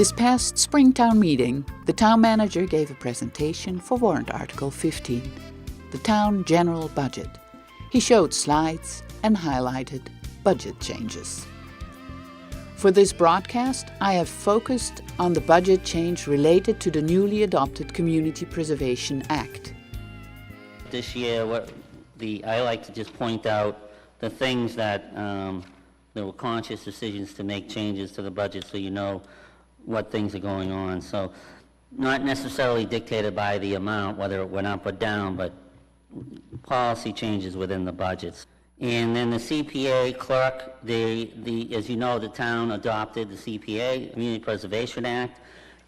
This past Springtown meeting, the town manager gave a presentation for warrant Article 15, the town general budget. He showed slides and highlighted budget changes. For this broadcast, I have focused on the budget change related to the newly adopted Community Preservation Act. This year, I like to just point out the things that there were conscious decisions to make changes to the budget so you know what things are going on. So not necessarily dictated by the amount, whether it went up or down, but policy changes within the budgets. And then the CPA clerk, as you know, the town adopted the CPA, Community Preservation Act,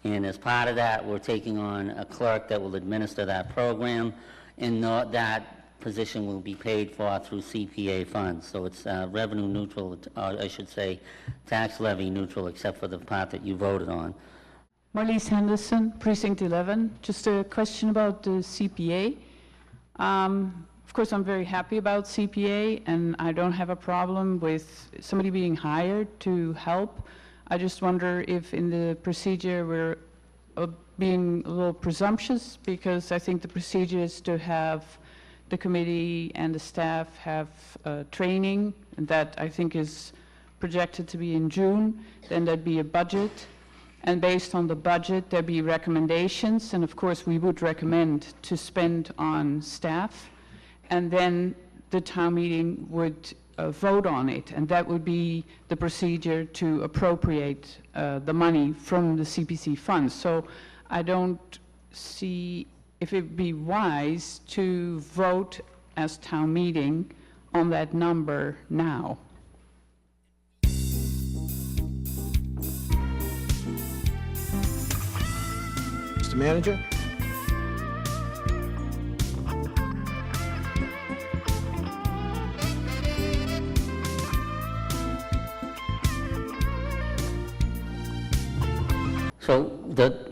and as part of that, we're taking on a clerk that will administer that program, and that position will be paid for through CPA funds. So it's revenue neutral, I should say tax levy neutral, except for the part that you voted on. Marlies Henderson, Precinct 11. Just a question about the CPA. Of course, I'm very happy about CPA, and I don't have a problem with somebody being hired to help. I just wonder if in the procedure we're being a little presumptuous, because I think the procedure is to have the committee and the staff have training, and that I think is projected to be in June. Then there'd be a budget, and based on the budget there'd be recommendations, and of course we would recommend to spend on staff, and then the town meeting would vote on it, and that would be the procedure to appropriate the money from the CPC funds. So I don't see if it would be wise to vote as town meeting on that number now. Mr. Manager? So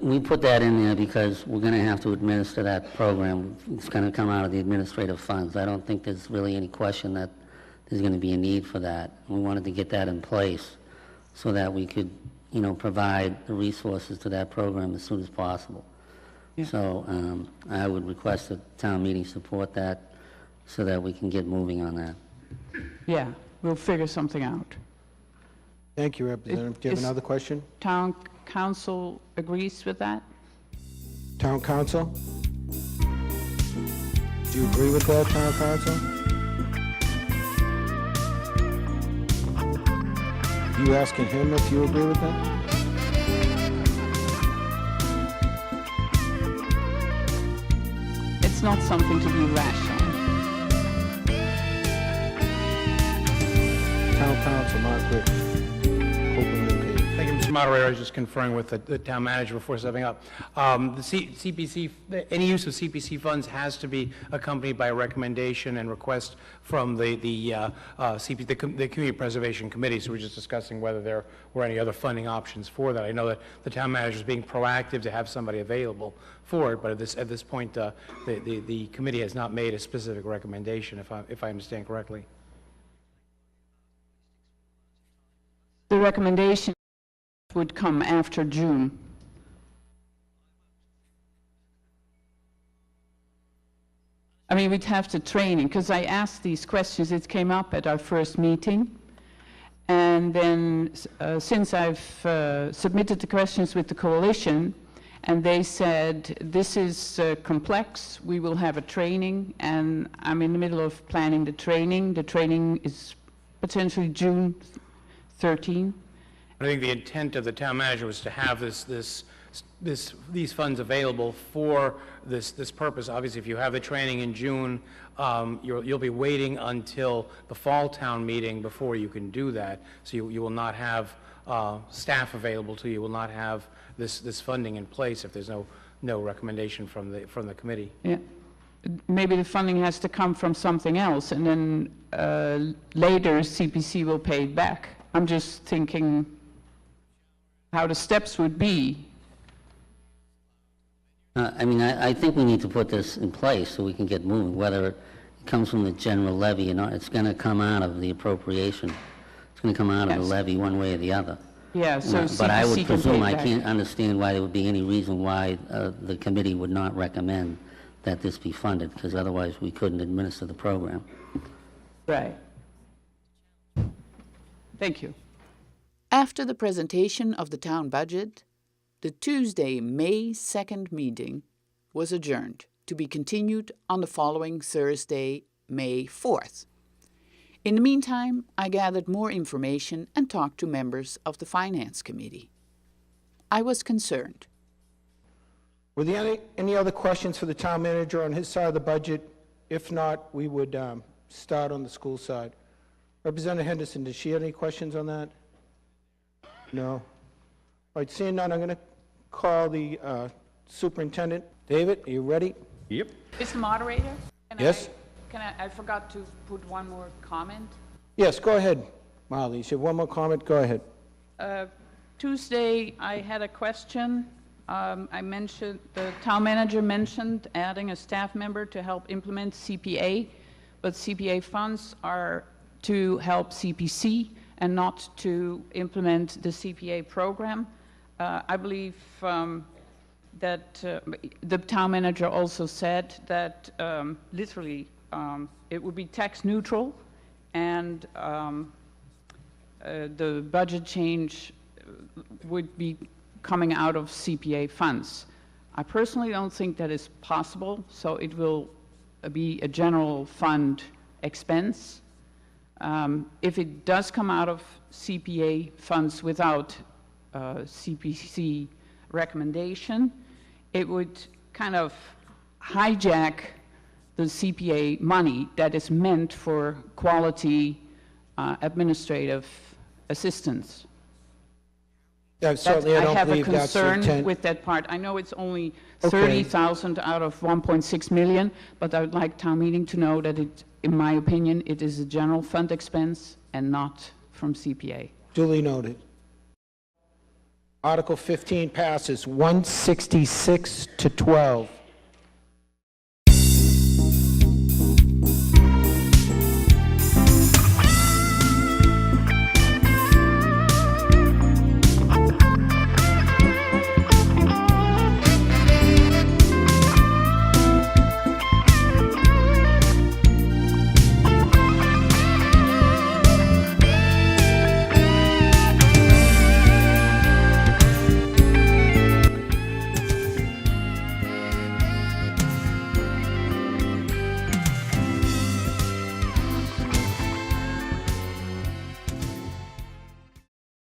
we put that in there because we're going to have to administer that program. It's going to come out of the administrative funds. I don't think there's really any question that there's going to be a need for that. We wanted to get that in place so that we could, provide the resources to that program as soon as possible. Yeah. So I would request that town meeting support that so that we can get moving on that. Yeah, we'll figure something out. Thank you, Representative. Do you have another question? Town Council agrees with that? Town Council? Do you agree with that, Town Council? You asking him if you agree with that? It's not something to be rash on. Town Council, Mark Rich. Thank you, Mr. Moderator. I was just conferring with the town manager before stepping up. Any use of CPC funds has to be accompanied by a recommendation and request from the Community Preservation Committee. So we're just discussing whether there were any other funding options for that. I know that the town manager is being proactive to have somebody available for it, but at this point, the committee has not made a specific recommendation, if I understand correctly. The recommendation would come after June. I mean, we'd have to training, because I asked these questions. It came up at our first meeting, and then since I've submitted the questions with the coalition, and they said this is complex, we will have a training, and I'm in the middle of planning the training. The training is potentially June 13. I think the intent of the town manager was to have these funds available for this purpose. Obviously, if you have the training in June, you'll be waiting until the fall town meeting before you can do that. So you will not have staff available to you. You will not have this funding in place if there's no recommendation from the committee. Yeah. Maybe the funding has to come from something else, and then later CPC will pay it back. I'm just thinking how the steps would be. I think we need to put this in place so we can get moving, whether it comes from the general levy or not. It's going to come out of the appropriation. It's going to come out of the levy one way or the other. Yeah, so But I would CPC can presume, pay I back. can't understand why there would be any reason why the committee would not recommend that this be funded, because otherwise we couldn't administer the program. Right. Thank you. After the presentation of the town budget, the Tuesday, May 2nd meeting was adjourned to be continued on the following Thursday, May 4th. In the meantime, I gathered more information and talked to members of the Finance Committee. I was concerned. Were there any other questions for the town manager on his side of the budget? If not, we would start on the school side. Representative Henderson, does she have any questions on that? No? All right, seeing none, I'm going to call the superintendent. David, are you ready? Yep. Mr. Moderator? Yes? I forgot to put one more comment. Yes, go ahead, Molly. You have one more comment? Go ahead. Tuesday, I had a question. The town manager mentioned adding a staff member to help implement CPA, but CPA funds are to help CPC and not to implement the CPA program. I believe that the town manager also said that literally it would be tax neutral, and the budget change would be coming out of CPA funds. I personally don't think that is possible, so it will be a general fund expense. If it does come out of CPA funds without CPC recommendation, it would kind of hijack the CPA money that is meant for quality administrative assistance. Yeah, certainly, I don't believe that's the I have a concern intent. with that part. I know it's only Okay. 30,000 out of 1.6 million, but I would like town meeting to know that it, in my opinion, it is a general fund expense and not from CPA. Duly noted. Article 15 passes 166 to 12.